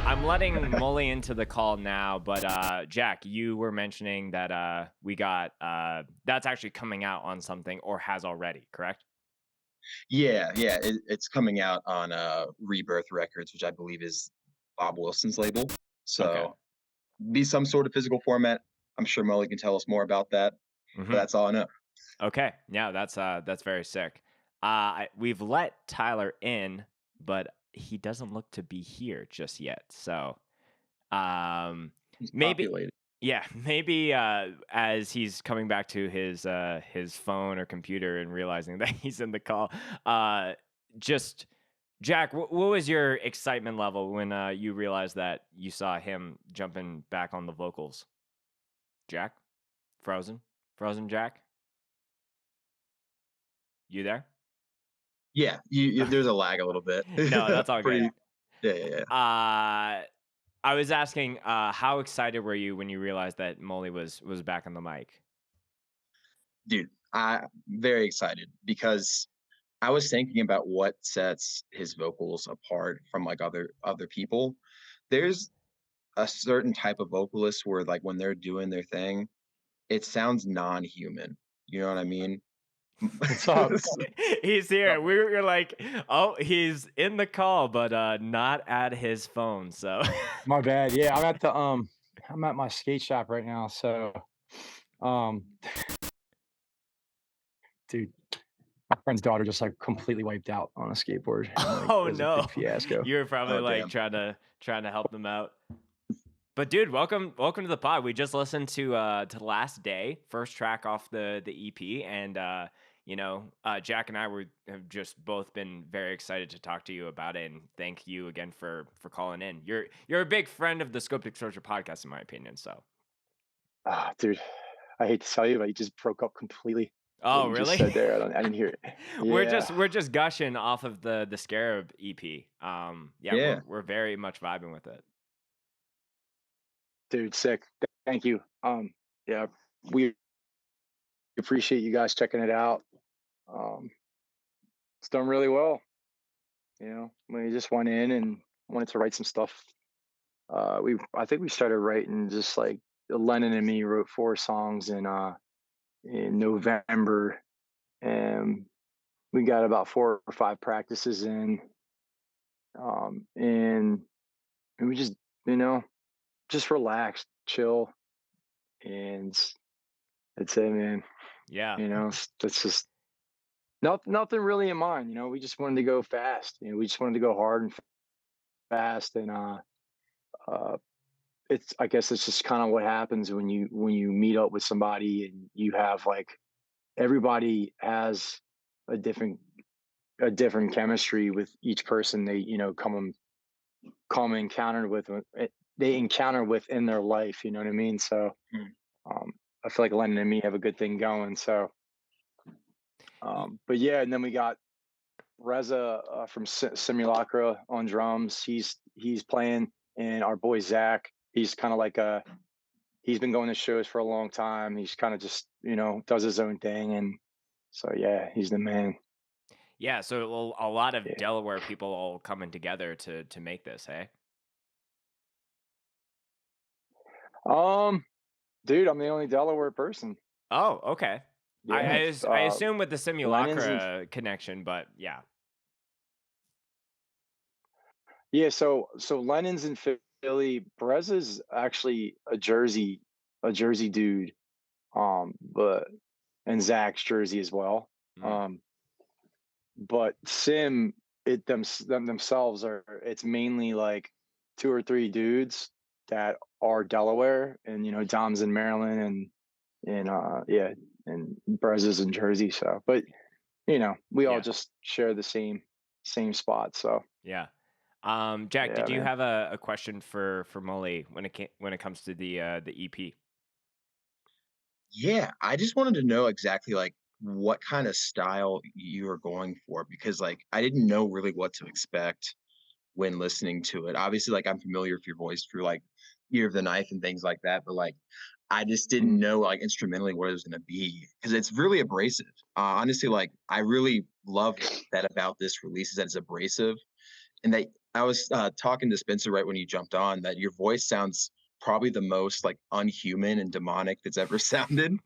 I'm letting Mully into the call now, but Jack, you were mentioning that we got that's actually coming out on something or has already, correct? Yeah, yeah, it's coming out on, Rebirth Records, which I believe is Bob Wilson's label. Okay. So, be some sort of physical format. I'm sure Molly can tell us more about that, but Hmm. that's all I know. Okay. Yeah, that's very sick. We've let Tyler in, but he doesn't look to be here just yet. So um, He's maybe, populated. yeah, maybe as he's coming back to his phone or computer and realizing that he's in the call, just Jack, what was your excitement level when you realized that you saw him jumping back on the vocals? Jack, frozen, frozen. Jack, you there? Yeah, you there's a lag a little bit. No, that's all good. Pretty yeah, yeah, yeah. Uh, I was asking, how excited were you when you realized that Molly was back on the mic? Dude, I'm very excited because I was thinking about what sets his vocals apart from, like, other people. There's a certain type of vocalist where, like, when they're doing their thing, it sounds non-human, you know what I mean? What's up? He's here. We were like, oh, he's in the call, but not at his phone. So, My bad. Yeah, I'm at my skate shop right now. So, um, dude, my friend's daughter just like completely wiped out on a skateboard, and like it oh was a no, big fiasco. you were probably Oh, like damn. trying to help them out. But dude, welcome to the pod. We just listened to Last Day, first track off the EP, and Jack and I have just both been very excited to talk to you about it, and thank you again for calling in. You're a big friend of the Scoped Exposure podcast, in my opinion. So, Ah, dude, I hate to tell you, but you just broke up completely. What oh you just really? said there, I didn't hear it. Yeah, we're just gushing off of the Scarab EP. Yeah, Yeah. we're very much vibing with it. dude, sick. Thank you. Yeah, we appreciate you guys checking it out. Um, it's done really well. We just went in and wanted to write some stuff. I think we started writing just like Lennon and me wrote 4 songs in November, and we got about 4 or 5 practices in, and we just you know just relaxed, chill, and that's it, man. Yeah. That's just nothing really in mind. We just wanted to go fast. We just wanted to go hard and fast, and uh, it's I guess it's just kind of what happens when you meet up with somebody and you have like everybody has a different a different chemistry with each person they come encounter with they encounter with in their life. You know what I mean? So Mm. um, I feel like Lennon and me have a good thing going. So, but yeah, and then we got Reza from Simulacra on drums. He's playing, and our boy Zach. He's kind of like a he's been going to shows for a long time. He's kind of just does his own thing, and so yeah, he's the man. Yeah, so a lot of Yeah. Delaware people all coming together to make this, hey? Um, dude, I'm the only Delaware person. Oh, okay. Yeah. I assume with the Lennon's in Simulacra connection, but yeah. Yeah, so Lennon's in Philly. Perez is actually a Jersey dude. But and Zach's Jersey as well. Mm, Um, but Sim themselves are it's mainly like 2 or 3 dudes that are Delaware, and Dom's in Maryland, and yeah, and Perez is in Jersey. So, but we all yeah, just share the same spot. So yeah. Jack, yeah, did you man. have a question for Molly when it comes to the EP? Yeah, I just wanted to know exactly, like, what kinda style you were going for because, like, I didn't know really what to expect when listening to it. Obviously, like, I'm familiar with your voice through, like, Ear of the Knife and things like that, but, like, I just didn't Mm. know, like, instrumentally what it was gonna be because it's really abrasive. Honestly, like, I really love that about this release is that it's abrasive and that I was talking to Spencer right when you jumped on that your voice sounds probably the most like unhuman and demonic that's ever sounded.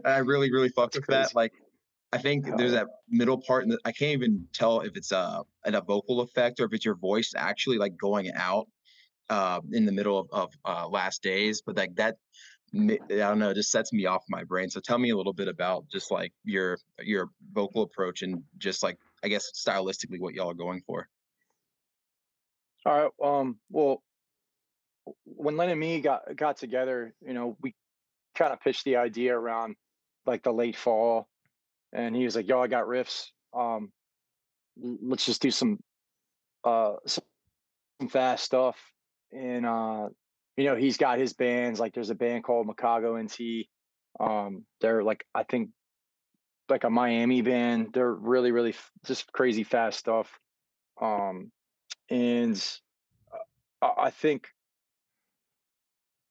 I really, really fuck That's with that. crazy. Like, I think Hell there's yeah. that middle part, and I can't even tell if it's a vocal effect or if it's your voice actually like going out in the middle of last days. But like that, I don't know, just sets me off my brain. So tell me a little bit about just like your vocal approach and just like I guess stylistically what y'all are going for. All right. Well, when Len and me got together, we kind of pitched the idea around like the late fall, and he was like, "Yo, I got riffs. Let's just do some fast stuff." And he's got his bands. Like, there's a band called Makago NT. They're like, I think, like a Miami band. They're really, really just crazy fast stuff. Um, and I think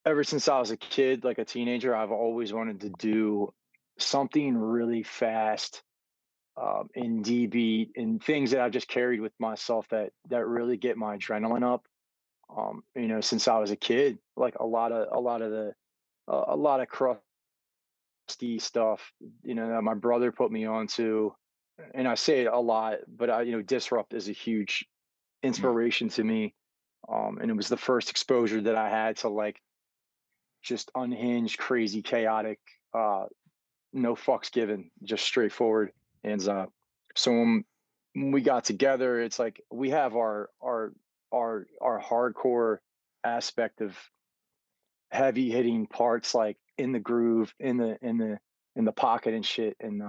ever since I was a kid, like a teenager, I've always wanted to do something really fast, in D beat and things that I've just carried with myself that really get my adrenaline up. Since I was a kid, like a lot of crusty stuff, that my brother put me onto, and I say it a lot, but Disrupt is a huge Mm, inspiration to me. And it was the first exposure that I had to like just unhinged, crazy, chaotic, uh, no fucks given, just straightforward. And so when we got together, it's like we have our hardcore aspect of heavy hitting parts, like in the groove, in the pocket and shit. And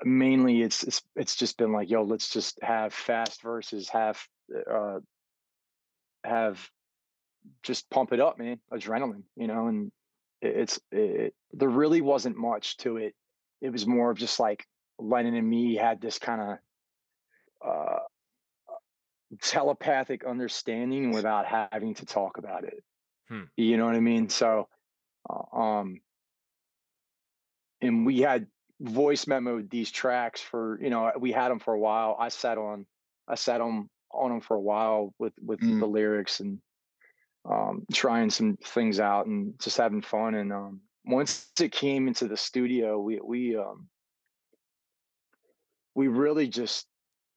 mainly it's just been like, yo, let's just have fast verses, uh have just pump it up, man. Adrenaline, and there really wasn't much to it. It was more of just like Lennon and me had this kind of uh, telepathic understanding without having to talk about it. Hmm. You know what I mean? So, uh, um, and we had voice memoed these tracks for, we had them for a while. I sat on them for a while with the mm, lyrics and trying some things out and just having fun. And once it came into the studio, we really just,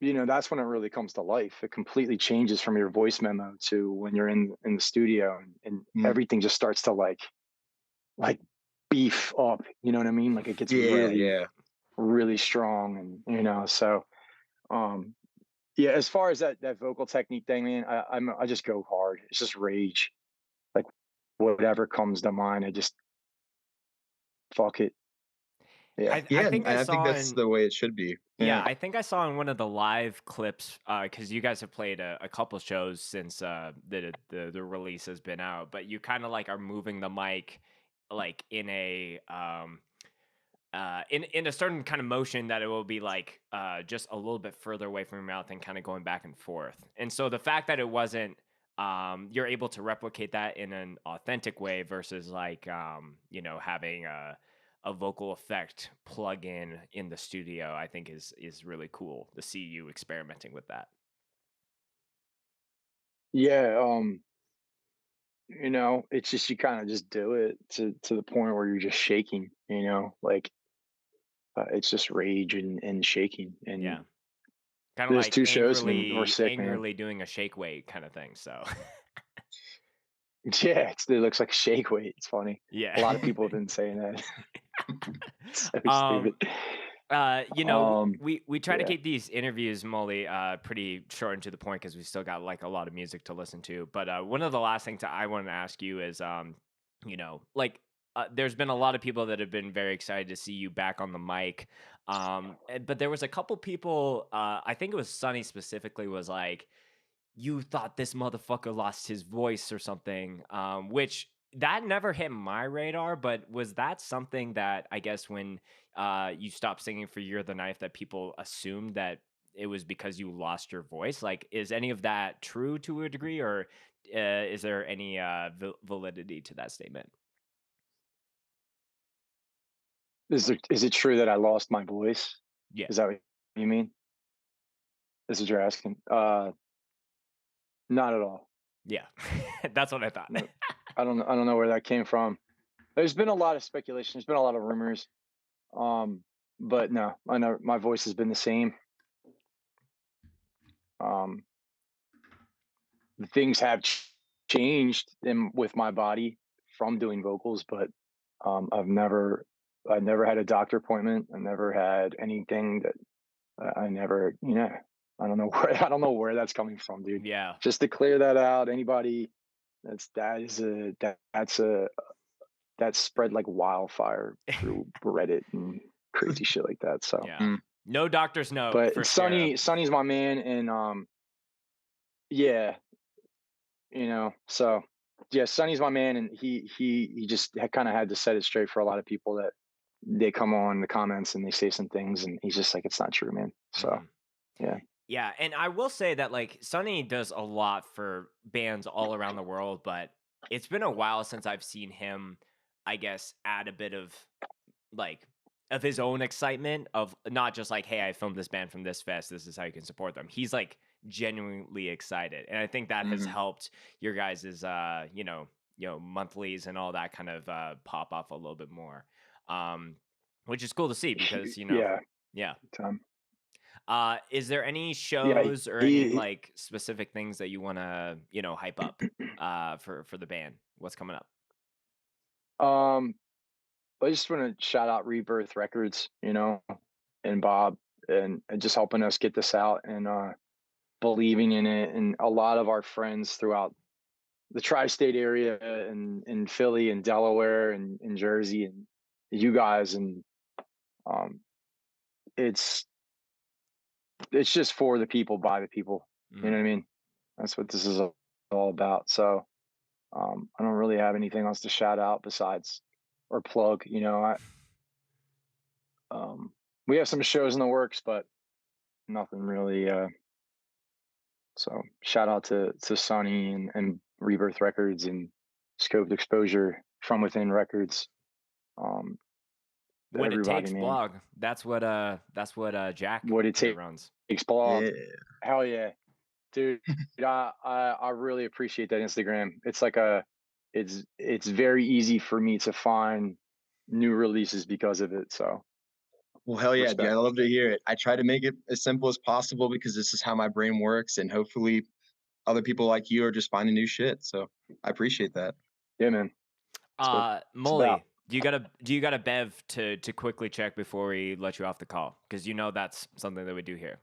that's when it really comes to life. It completely changes from your voice memo to when you're in the studio, and mm. everything just starts to like beef up. You know what I mean? Like, it gets Yeah, really, yeah. really strong. And so um yeah, as far as that vocal technique thing, man, I just go hard. It's just rage. Like, whatever comes to mind, I just fuck it. Yeah. I Yeah, and think I I think saw that's in the way it should be. Yeah, Yeah. I think I saw in one of the live clips, because you guys have played a couple shows since the release has been out, but you kind of like are moving the mic like in a in a certain kind of motion that it will be like just a little bit further away from your mouth and kind of going back and forth. And so the fact that it wasn't you're able to replicate that in an authentic way versus like having a vocal effect plug in the studio, I think is really cool to see you experimenting with that. Yeah. It's just, you kind of just do it to the point where you're just shaking, like, it's just rage and shaking. And Yeah. Kind of there's like 2 shows and we're sick, man. angrily doing a shake weight kind of thing. So Yeah, it looks like shake weight. It's funny. yeah. A lot of people have been saying that. So um stupid. Um, we try to yeah. keep these interviews, Molly, pretty short and to the point because we still got like a lot of music to listen to. But one of the last things that I wanted to ask you is, like, there's been a lot of people that have been very excited to see you back on the mic. But there was a couple people, I think it was Sonny specifically, was like, you thought this motherfucker lost his voice or something, which that never hit my radar. But was that something that I guess when you stopped singing for You're the Knife that people assumed that it was because you lost your voice? Like, is any of that true to a degree, or is there any validity to that statement? Is it true that I lost my voice? Yeah. Is that what you mean? This is what you're asking. Not at all. Yeah, that's what I thought. No, I don't know where that came from. There's been a lot of speculation. There's been a lot of rumors. But no, I know my voice has been the same. Things have changed with my body from doing vocals, but I never had a doctor appointment. I never had anything that I never, I don't know where that's coming from, dude. Yeah. Just to clear that out, anybody that spread like wildfire through Reddit and crazy shit like that. So yeah. No doctors know. But for Sonny's my man, and yeah, so yeah, Sonny's my man, and he just kind of had to set it straight for a lot of people that they come on the comments and they say some things, and he's just like, it's not true, man. So yeah. Yeah, and I will say that like Sonny does a lot for bands all around the world, but it's been a while since I've seen him, I guess, add a bit of like of his own excitement of not just like, hey, I filmed this band from this fest, this is how you can support them. He's like genuinely excited, and I think that has helped your guys's monthlies and all that kind of pop off a little bit more, which is cool to see because yeah. Is there any shows or any like specific things that you want to hype up for the band? What's coming up? I just want to shout out Rebirth Records, and Bob, and just helping us get this out and believing in it, and a lot of our friends throughout the tri-state area and in Philly and Delaware and in Jersey and you guys, and it's just for the people, by the people. You know what I mean? That's what this is all about. So I don't really have anything else to shout out besides or plug. We have some shows in the works, but nothing really. So shout out to Sonny and Rebirth Records and Scoped Exposure, From Within Records. What It Takes blog. That's what Jack What It runs. Takes blog. Yeah. Hell yeah, dude. I really appreciate that Instagram. It's like it's very easy for me to find new releases because of it. So well, hell yeah, dude, I love to hear it. I try to make it as simple as possible because this is how my brain works, and hopefully other people like you are just finding new shit. So I appreciate that. Yeah, man. Mully, do you got a bev to quickly check before we let you off the call? Because that's something that we do here.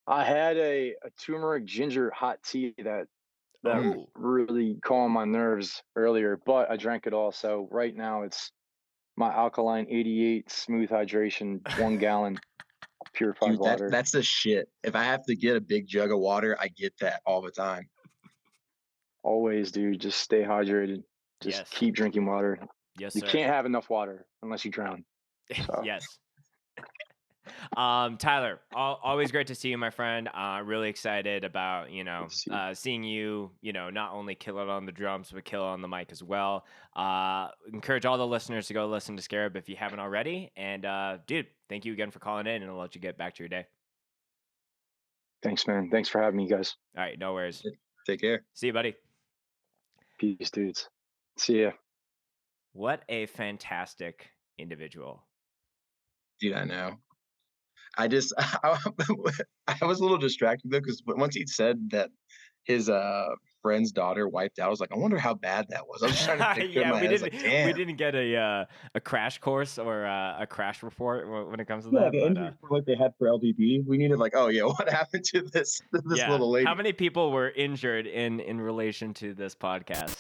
I had a turmeric ginger hot tea that really calmed my nerves earlier, but I drank it all. So right now it's my Alkaline 88 smooth hydration, 1 gallon purified water. That's the shit. If I have to get a big jug of water, I get that all the time. Always, dude. Just stay hydrated. Just keep drinking water. Yes, you can't have enough water unless you drown. So. Yes. Tyler, always great to see you, my friend. Really excited about seeing you not only kill it on the drums but kill it on the mic as well. Encourage all the listeners to go listen to Scarab if you haven't already. And dude, thank you again for calling in, and I'll let you get back to your day. Thanks, man. Thanks for having me, guys. All right, no worries. Take care. See you, buddy. Peace, dudes. See ya. What a fantastic individual. Dude, I know. I was a little distracted though, because once he said that his friend's daughter wiped out, I was like, I wonder how bad that was. I was just trying to picture my head. Damn. We didn't get a crash course or a crash report when it comes to that. But, like they had for LDB, we needed like, oh yeah, what happened to this little lady? How many people were injured in relation to this podcast?